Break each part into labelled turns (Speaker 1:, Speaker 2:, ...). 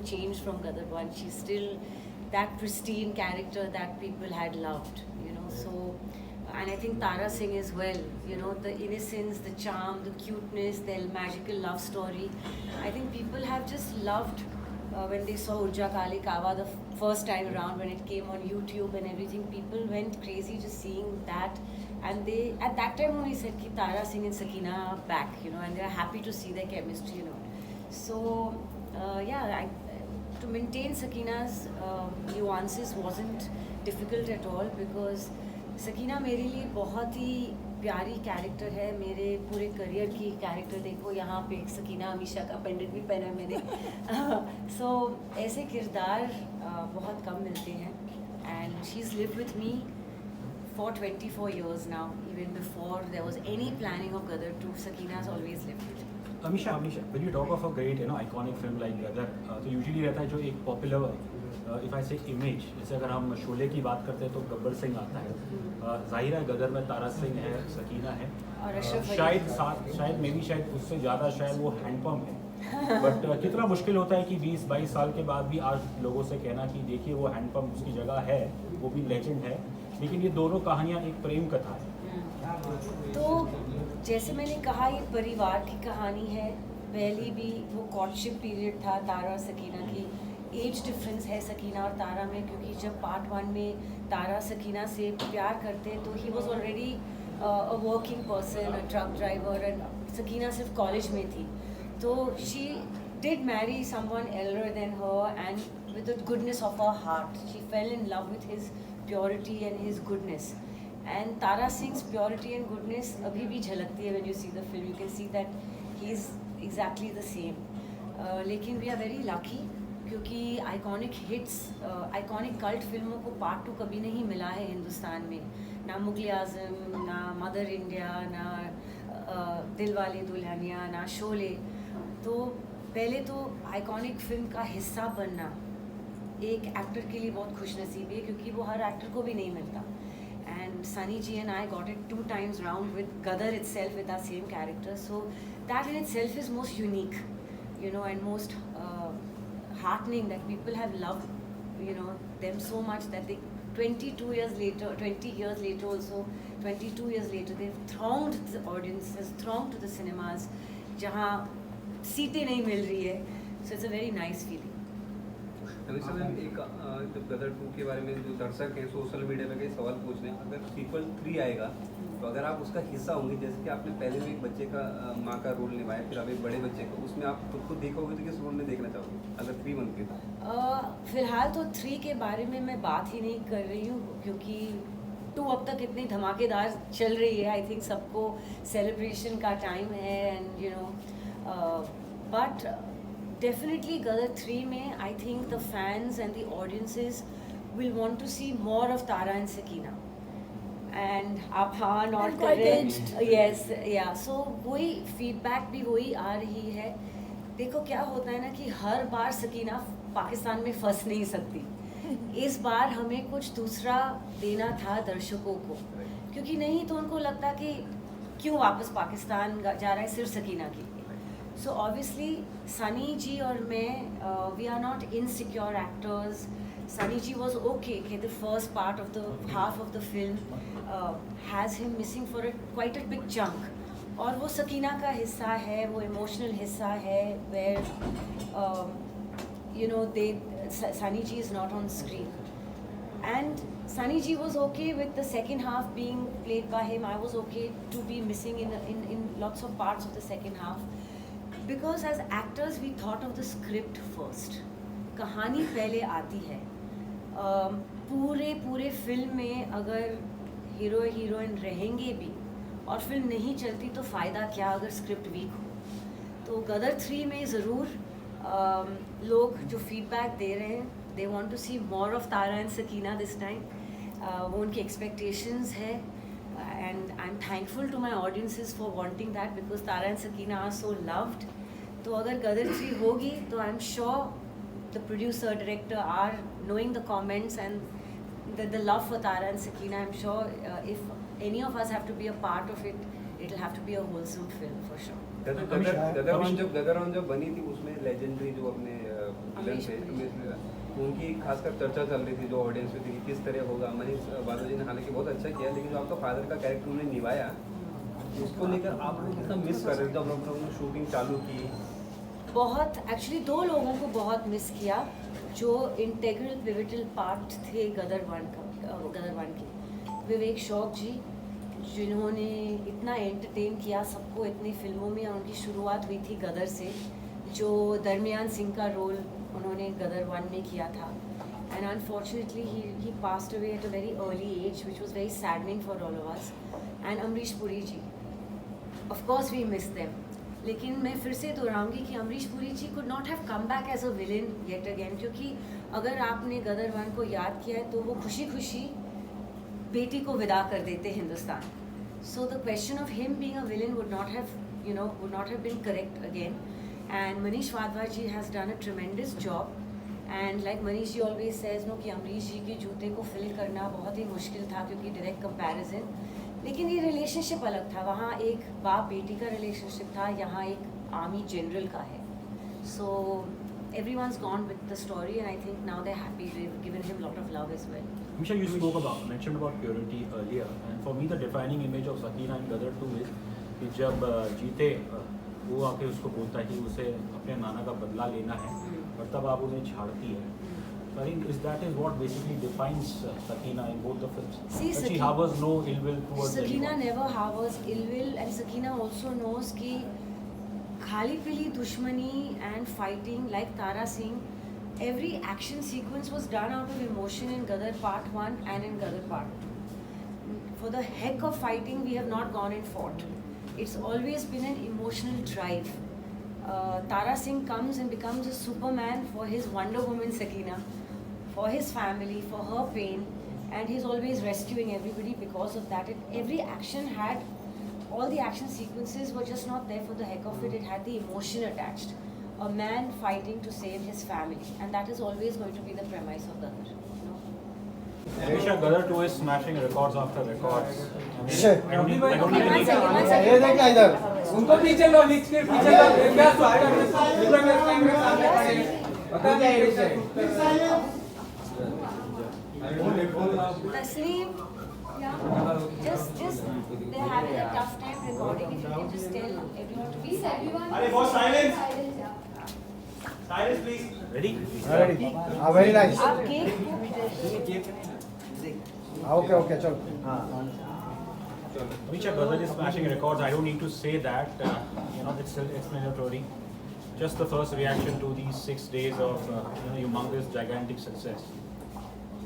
Speaker 1: changed from Gadar 1. She's still that pristine character that people had loved, you know. So, and I think Tara Singh as well, you know, the innocence, the charm, the cuteness, their magical love story. I think people have just loved when they saw Urja Kali Kawa the first time around, when it came on YouTube and everything. People went crazy just seeing that. And they, at that time only said ki Tara Singh and Sakina are back, you know, and they are happy to see their chemistry, you know. So, to maintain Sakina's nuances wasn't difficult at all, because Sakina मेरे लिए बहुत ही प्यारी character है. मेरे पूरे career की character देखो, यहाँ पे सकीना हमेशा का पेंडेंट भी पहना है मैंने. So ऐसे किरदार बहुत कम मिलते हैं. And she's lived with me for 24 years now. Even before there was any planning of Gadar 2, Sakina's always lived with me.
Speaker 2: Amisha, when you talk of a great, iconic film like Gadar, तो usually रहता है जो एक popular, if I say image, जैसे अगर हम शोले की बात करते हैं तो गब्बर सिंह आता है. जाहिर है गदर में तारा सिंह है, सकीना है, शायद उससे ज़्यादा शायद वो हैंडपम्प है. बट कितना मुश्किल होता है कि 20-22 साल के बाद भी आज लोगों से कहना कि देखिए वो हैंडपम्प उसकी जगह है, वो भी लेजेंड है. लेकिन ये दोनों कहानियाँ एक प्रेम कथा है.
Speaker 1: तो जैसे मैंने कहा, ये परिवार की कहानी है. पहली भी वो कॉर्टशिप पीरियड था तारा और सकीना की. एज डिफरेंस है सकीना और तारा में, क्योंकि जब पार्ट 1 में तारा सकीना से प्यार करते तो ही was already a working person, a truck driver, and Sakina सिर्फ कॉलेज में थी. तो she did marry someone elder than her, and with the goodness of her heart she fell in love with his purity and his goodness. And Tara Singh's purity and goodness abhi bhi jhalakti hai when you see the film. You can see that he is exactly the same. लेकिन we are very lucky क्योंकि iconic hits, iconic cult फिल्मों को part 2 कभी नहीं मिला है हिंदुस्तान में. ना मुगल आज़म, ना मदर इंडिया, ना दिलवाले दुल्हनिया, ना शोले. तो पहले तो iconic फिल्म का हिस्सा बनना एक एक्टर के लिए बहुत खुशनसीबी है, क्योंकि वो हर एक्टर को भी नहीं मिलता. And Sunny Ji and I got it 2 times round with Gadar itself, with our same character. So that in itself is most unique, you know, and most heartening that people have loved, you know, them so much that they 20 years later also, 22 years later, they've thronged the audiences, thronged to the cinemas, जहाँ सीटें नहीं मिल रही है. So it's a very nice feeling.
Speaker 3: Amisha ma'am, एक जब गदर 2 के बारे में जो दर्शक हैं सोशल मीडिया में कई सवाल पूछ रहे हैं, अगर सीक्वल 3 आएगा तो अगर आप उसका हिस्सा होंगे, जैसे कि आपने पहले में एक बच्चे का माँ का रोल निभाया, फिर अब एक बड़े बच्चे का, उसमें आप खुद को देखोगे तो किस रोल में देखना चाहोगे अगर 3 बनती है?
Speaker 1: फिलहाल तो 3 के बारे में मैं बात ही नहीं कर रही हूँ, क्योंकि 2 अब तक इतनी धमाकेदार चल रही है. आई थिंक सबको सेलिब्रेशन का टाइम है, and you know, but definitely Gadar 3 में I think the fans and the audiences will want to see more of Tara and Sakina. And आप हाँ नॉट कर रहे हैं. Yes, yeah. So वही feedback भी वही आ रही है. देखो क्या होता है ना कि हर बार सकीना पाकिस्तान में फंस नहीं सकती. इस बार हमें कुछ दूसरा देना था दर्शकों को, क्योंकि नहीं तो उनको लगता कि क्यों वापस पाकिस्तान जा रहा है सिर्फ सकीना की. So obviously Sunny Ji और मैं, we are not insecure actors. Sunny Ji was okay. The first part of the half of the film has him missing for quite a big chunk. और वो सकीना का हिस्सा है, वो emotional हिस्सा है, where you know Sunny Ji is not on screen. And Sunny Ji was okay with the second half being played by him. I was okay to be missing in lots of parts of the second half. Because as actors we thought of the script first. कहानी पहले आती है. पूरे film में अगर hero heroine रहेंगे भी और फिल्म नहीं चलती तो फ़ायदा क्या अगर स्क्रिप्ट वीक हो. तो गदर 3 में ज़रूर लोग जो फीडबैक दे रहे हैं, they want to see more of Tara and Sakina this time. वो उनकी एक्सपेक्टेशंस है. And I'm thankful to my audiences for wanting that, because Tara and Sakina are so loved. तो अगर गदर 3 होगी तो I'm sure the producer, director are knowing the comments and the love for Tara and Sakina. I'm sure if any of us have to be a part of it, it'll have to be a wholesome film for sure.
Speaker 3: गदर जब बनी थी उसमें legendary जो अपने villain थे अमरीश पुरी, उनकी खासकर चर्चा चल रही थी जो ऑडियंस में थी कि किस तरह होगा। मनीष बादल जी ने हालांकि बहुत अच्छा किया, लेकिन जो आपका फादर का कैरेक्टर उन्होंने निभाया उसको लेकर आप लोग कितना मिस कर रहे थे जब लोग ने शूटिंग चालू की?
Speaker 1: बहुत एक्चुअली 2 लोगों को बहुत मिस किया जो इंटेग्रल पिविटल पार्ट थे गदर वन के। विवेक शौक जी, जिन्होंने इतना एंटरटेन किया सबको इतनी फिल्मों में, और उनकी शुरुआत हुई थी गदर से, जो दरमियान सिंह का रोल उन्होंने गदर 1 में किया था। And unfortunately he passed away at a very early age which was very saddening for all of us. And Amrish Puri ji, of course we miss them, लेकिन मैं फिर से दोहराऊंगी कि Amrish Puri ji could not have come back as a villain yet again, क्योंकि अगर आपने गदर 1 को याद किया है तो वो खुशी खुशी बेटी को विदा कर देते Hindustan. So the question of him being a villain would not have been correct again. And Manish Wadhwa ji has done a tremendous job. And like Manish ji always says, no, कि अमरीश जी के जूते को फिल करना बहुत ही मुश्किल था क्योंकि direct comparison, लेकिन ये रिलेशनशिप अलग था। वहाँ एक बाप बेटी का रिलेशनशिप था, यहाँ एक आर्मी जनरल का है। सो everyone's gone with the story, and I think now they're happy. They've given him a lot of love as well.
Speaker 2: Misha, you mentioned about purity earlier, and for me the defining image of Sakina in Gadar 2 is कि जब जीते वो आके उसको बोलता है कि उसे अपने नाना का बदला लेना है, और तब आप उन्हें छाड़ती है। So I think that is what basically defines Sakina in both the films.
Speaker 1: See,
Speaker 2: But she harbors no ill will towards
Speaker 1: Sakina
Speaker 2: anyone.
Speaker 1: never harbors ill will, and Sakina also knows कि खाली पीली दुश्मनी and fighting like Tara Singh, every action sequence was done out of emotion in Gadar Part 1 and in Gadar Part 2. For the heck of fighting, we have not gone and fought. It's always been an emotional drive. Tara Singh comes and becomes a Superman for his Wonder Woman Sakina, for his family, for her pain, and he's always rescuing everybody because of that. Every action had, all the action sequences were just not there for the heck of it. It had the emotion attached. A man fighting to save his family, and that is always going to be the premise of Gadar.
Speaker 2: Misha, Gadar 2 is smashing records after records. I don't need
Speaker 1: Okay,
Speaker 2: to
Speaker 1: one second, one
Speaker 2: make
Speaker 1: second.
Speaker 4: ये देख इधर
Speaker 5: उनको पीछे लो, नीचे पीछे लो, क्या सोचते हैं? पूरा मेरे कैमरे सामने खड़े हैं। बता दीजिए।
Speaker 1: Tasneem, yeah, just they're having a tough time recording. If you can just tell everyone to be
Speaker 6: Please, everyone.
Speaker 7: Are boss silence?
Speaker 6: Silence, yeah.
Speaker 7: Silence, please.
Speaker 2: Ready?
Speaker 4: ready very nice
Speaker 1: आप केक
Speaker 4: okay चलो हाँ
Speaker 2: Misha, Gadar is smashing records. I don't need to say that. It's self-explanatory. Just the first reaction to these 6 days of humongous, gigantic success.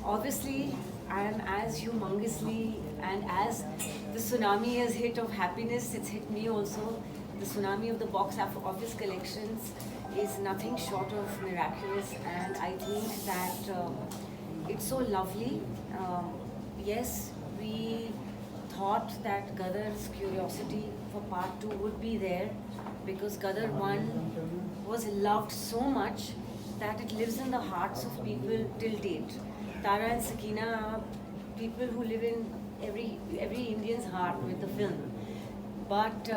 Speaker 1: Obviously, I am as humongously, and as the tsunami has hit of happiness, it's hit me also. The tsunami of the box office collections is nothing short of miraculous, and I think that it's so lovely. Yes, we thought that Gadar's curiosity for part 2 would be there, because Gadar 1 was loved so much that it lives in the hearts of people till date. Tara and Sakina are people who live in every Indian's heart with the film. But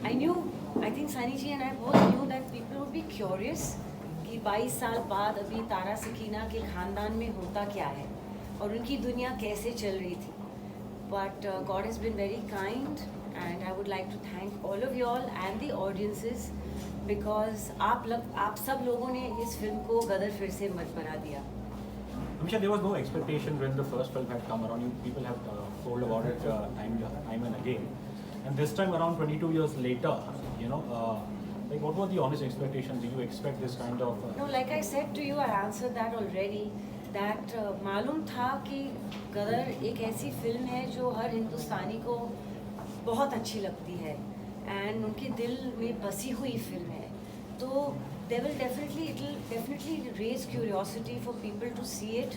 Speaker 1: I think Sunny ji and I both knew that people would be curious कि 22 साल बाद अभी तारा सकीना के खानदान में होता क्या है और उनकी दुनिया कैसे चल रही थी. But God has been very kind, and I would like to thank all of you all and the audiences, because आप सब लोगों ने इस फिल्म को गदर फिर से मत बना दिया.
Speaker 2: Amisha, there was no expectation when the first film had come around. People have told about it time and again. And this time around, 22 years later, what were the honest expectations? Did you expect this kind of...
Speaker 1: No, like I said to you, I answered that already. That मालूम था कि गदर एक ऐसी film है जो हर हिंदुस्तानी को बहुत अच्छी लगती है, and उनके दिल में बसी हुई फिल्म है. तो it will definitely raise curiosity for people to see it,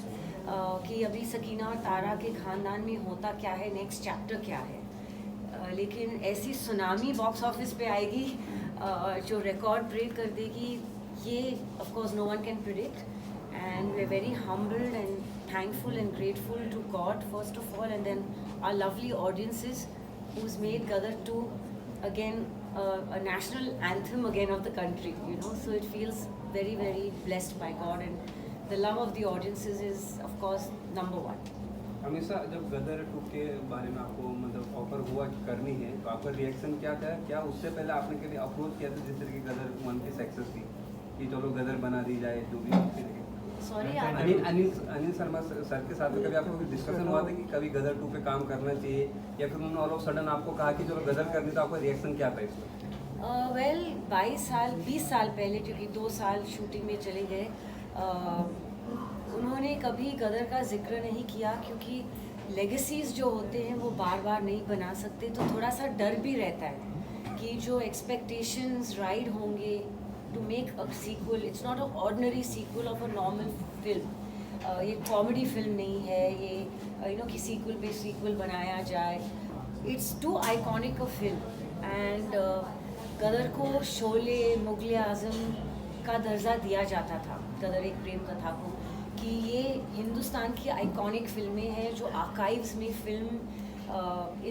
Speaker 1: कि अभी सकीना और तारा के खानदान में होता क्या है, नेक्स्ट चैप्टर क्या है. लेकिन ऐसी सुनामी बॉक्स ऑफिस पे आएगी जो रिकॉर्ड ब्रेक कर देगी, ये of course no one can predict. And we're very humbled and thankful and grateful to God first of all, and then our lovely audiences who's made Gadar 2 again a national anthem again of the country, you know. So it feels very, very blessed by God, and the love of the audiences is, of course, number one.
Speaker 3: हमेशा जब गदर 2 के बारे में आपको मतलब offer हुआ कि करनी है तो आपका रिएक्शन क्या था? क्या उससे पहले आपने कभी अप्रोच किया था जिस तरह की गदर 1 की सक्सेस थी कि चलो गदर बना दी जाए जो भी उसके लिए?
Speaker 1: Sorry,
Speaker 3: अनिल शर्मा सर के साथ में कभी आपको डिस्कशन हुआ था कि कभी गदर 2 पे काम करना चाहिए या फिर उन्होंने ऑल ऑफ सडन आपको कहा कि चलो गदर करनी, तो आपका रिएक्शन क्या था इसमें?
Speaker 1: वेल 20 साल पहले, क्योंकि 2 साल शूटिंग में चले गए, उन्होंने कभी गदर का जिक्र नहीं किया, क्योंकि लेगेसीज जो होते हैं वो बार बार नहीं बना सकते, तो थोड़ा सा डर भी रहता है कि जो एक्सपेक्टेशंस राइड होंगे to make a sequel, it's not a ordinary sequel of a normal film. ये कॉमेडी फिल्म नहीं है, ये कि सीक्वल पे सीक्वल बनाया जाए। It's too iconic a film, and Gadar को शोले, मुगल आज़म का दर्जा दिया जाता था, गदर एक प्रेम कथा को, कि ये हिंदुस्तान की आइकॉनिक फिल्में हैं जो आर्काइव्स में फिल्म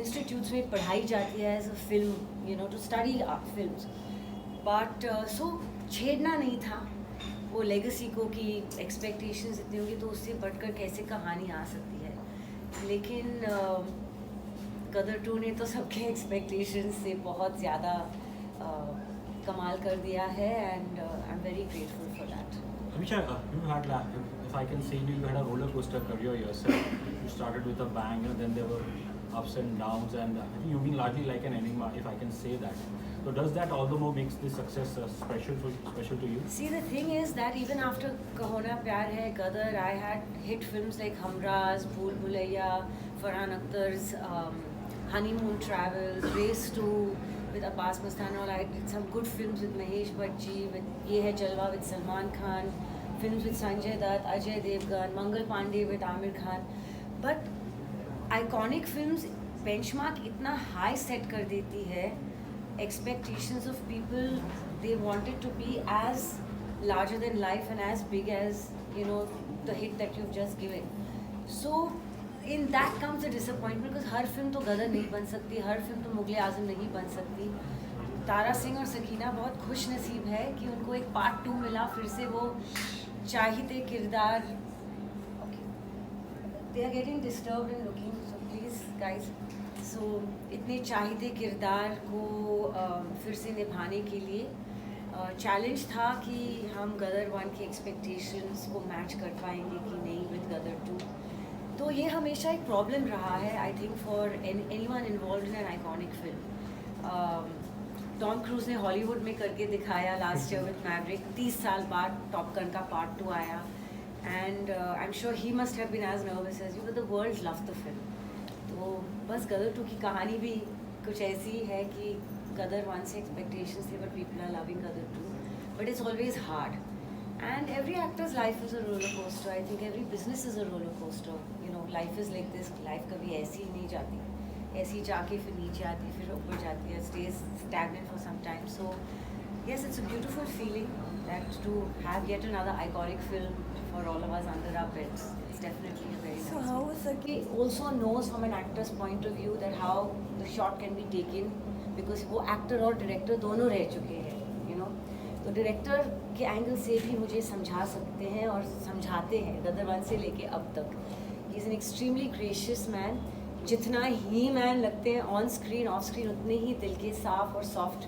Speaker 1: इंस्टीट्यूट्स में पढ़ाई जाती है as a film, to study films. But so छेड़ना नहीं था वो लेगेसी को कि एक्सपेक्टेशंस इतनी होंगी तो उससे बढ़कर कैसे कहानी आ सकती है। लेकिन गदर 2 ने तो सबके एक्सपेक्टेशंस से बहुत ज़्यादा कमाल कर दिया है, and I am very grateful for that.
Speaker 2: Amisha, you had, if I can say, you had a roller coaster career yourself. You started with a bang, then there were ups and downs, and I think you've been largely like an enigma, if I can say that. So does that all the more makes this success special to you?
Speaker 1: See, the thing is that even after Kaho Na Pyar Hai, Gadar, I had hit films like Humraaz, Bhool Bhulaiya, Farhan Akhtar's Honeymoon Travels, Race 2 with Abbas Mastana. I did some good films with Mahesh Bhatt, with Ye Hai Jalwa with Salman Khan, films with Sanjay Dutt, Ajay Devgan, Mangal Pandey with Amir Khan. But iconic films benchmark इतना high set कर देती है, expectations of people, they want it to be as larger than life and as big as, the hit that you've just given. So in that comes the disappointment, because her film तो गदर नहीं बन सकती, हर film तो मुगल आज़म नहीं बन सकती। तारा सिंह और सकीना बहुत खुश नसीब है कि उनको एक पार्ट 2 मिला, फिर से वो चाहते किरदार, they are getting disturbed in looking, so please guys. So इतने चाहते किरदार को फिर से निभाने के लिए चैलेंज था कि हम गदर 1 की एक्सपेक्टेशंस को मैच कर पाएंगे कि नहीं विद गदर 2। तो ये हमेशा एक प्रॉब्लम रहा है, I think, for anyone involved in an iconic film. Tom cruise ने हॉलीवुड में करके दिखाया लास्ट ईयर विद मैवरिक, 30 साल बाद टॉप गन का पार्ट 2 आया, and I am sure he must have been as nervous as you, but the world love the film. तो बस गदर 2 की कहानी भी कुछ ऐसी है कि गदर 1 से एक्सपेक्टेशंस थे, but people are loving Gadar 2, but it's always hard. And every actor's life is a roller coaster. I think every business is a roller coaster. Life is like this. Life कभी ऐसी ही नहीं जाती, ऐसी जाके फिर नीचे आती, फिर ऊपर जाती है, stays stagnant for some time. So yes, it's a beautiful feeling that to have yet another iconic film for all of us under our belts. It's definitely a very.
Speaker 6: So how was the
Speaker 1: He also knows from an actor's point of view that how the shot can be taken, because वो actor और director दोनों रह चुके हैं, तो director के angle से भी मुझे समझा सकते हैं और समझाते हैं गदर 1 से लेके अब तक। He is an extremely gracious man, जितना ही मैन लगते हैं ऑन स्क्रीन ऑफ स्क्रीन उतने ही दिल के साफ और सॉफ्ट